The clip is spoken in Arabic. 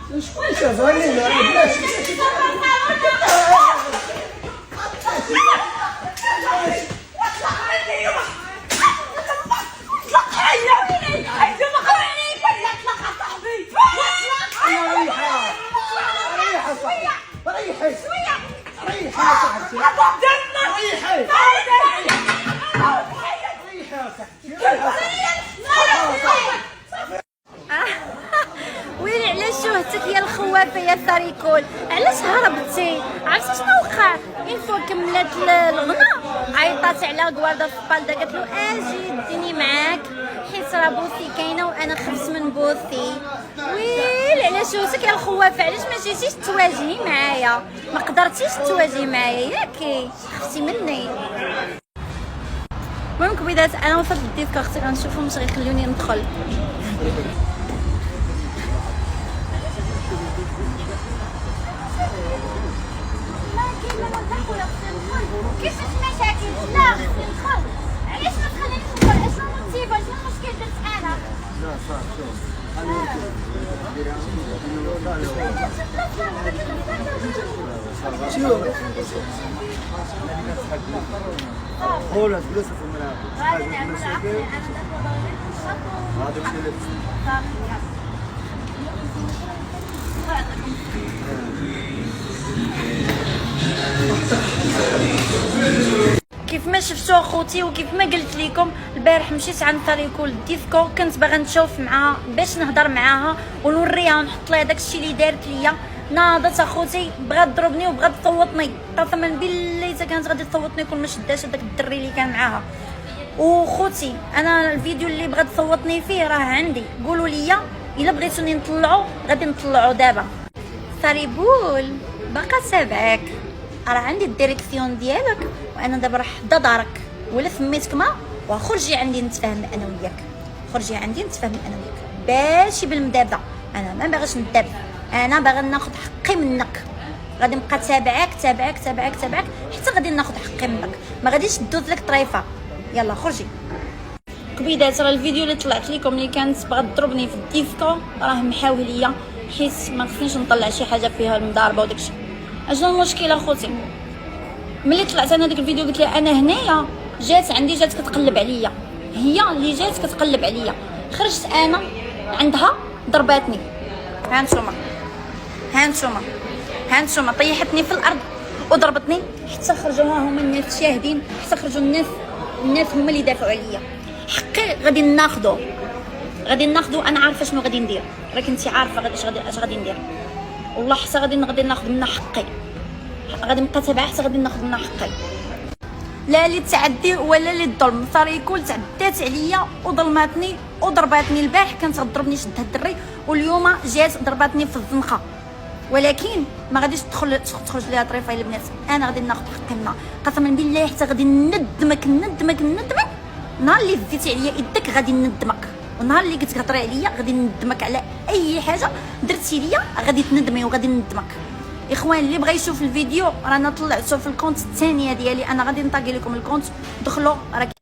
شكون شافني بلاش ويلي علاش شوهتك يا الخوافه يا ساريكول؟ علاش هربتي؟ عرفتي شنو وقع؟ اين فوا كملت الغنى عيطات على كواردا في البالدا قالت له اجي ديني معاك حيت راه بوثي كاينه وانا خفت من بوثي. ويلي علاش شوهتك يا الخوافه؟ علاش ما جيتيش تواجهي معايا؟ ما قدرتيش تواجهي معايا ياكي خفتي مني. المهم كبيدات انا وصلت للديسكو اختي غنشوفهم واش غيخليوني ندخل. كيفاش مشاكل؟ لا خصني ندخل. علاش ما تخلينيش ندخل؟ اشنو المصيبه؟ شنو المشكل درت انا؟ لا صافي شوف قولها جلوس في الملعب غادي نعمل عقلي انا دابا باغي نشرب هذاك الشيء اللي صافي. كيف ما شفتوا اخوتي وكيف ما قلت لكم البارح مشيت عند ساريكول الديسكو، كنت باغا نشوف معاها باش نهضر معاها ونوريها ونحط لها داكشي اللي دارت ليا. ناضت اخوتي بغات تضربني وبغات تصوتني، قسما بالله حتى كانت غادي تصوتني كون ما شداش هذاك الدري اللي كان معاها. وخوتي انا الفيديو اللي بغات تصوتني فيه راه عندي، قولوا لي الا بغيتوني نطلعو غادي نطلعو دابا. ساريبول باقا تابعك، راه عندي الديريكسيون ديالك وانا دابا راه حدا دارك ولا سميتك ما وخرجي عندي نتفاهم انا وياك، خرجي عندي نتفاهم انا وياك باش بالمدابه. انا ما باغاش نداب، انا باغا ناخذ حقي منك. غادي نبقى تابعك تابعك تابعك تابعك حتى غادي ناخذ حقي منك، ما غاديش ندوز لك طريفه. يلا خرجي كبيدات. راه الفيديو اللي طلعت لكم اللي كانت باغا تضربني في الديسكو راه محاوه ليا حيت ما خصنيش نطلع شي حاجه فيها المضاربه وداكشي. اشنو المشكل اخوتي؟ ملي طلعت انا ديك الفيديو قلت لها انا هنايا، جات عندي جات كتقلب عليا، هي اللي جات كتقلب عليا. خرجت انا عندها ضرباتني، هانتوما هانتوما هانتوما طيحتني في الارض وضربتني حتى خرجوا ها هما الناس شاهدين، حتى خرجوا الناس هما اللي دافعوا عليا. حقي غادي ناخذو، غادي ناخذو. انا عارفه شنو غادي ندير، راك انت عارفه اش غادي ندير. والله حتى غادي ناخذ منها حقي، غادي نبقى تابعها حتى غادي ناخذ منها حقي. لا للتعدي ولا للظلم. ساريكول تعدات عليا وظلماتني وضرباتني. البارح كانت غضربني شدها الدري واليوم جات ضرباتني في الزنقه، ولكن ما غاديش تخرج ليها طريفه البنات. انا غادي ناخذ حقي منها قسما بالله حتى غادي ندمك نهار اللي زدتي عليا يدك غادي ندمك، ونهار اللي قلت كتهضري عليا غادي ندمك على اي حاجه درتي ليا، غادي تندمي وغادي ندمك. اخوان اللي بغى يشوف الفيديو رانا طلعته في الكونت الثانيه ديالي، انا غادي نطاقي لكم الكونت، دخلوا راه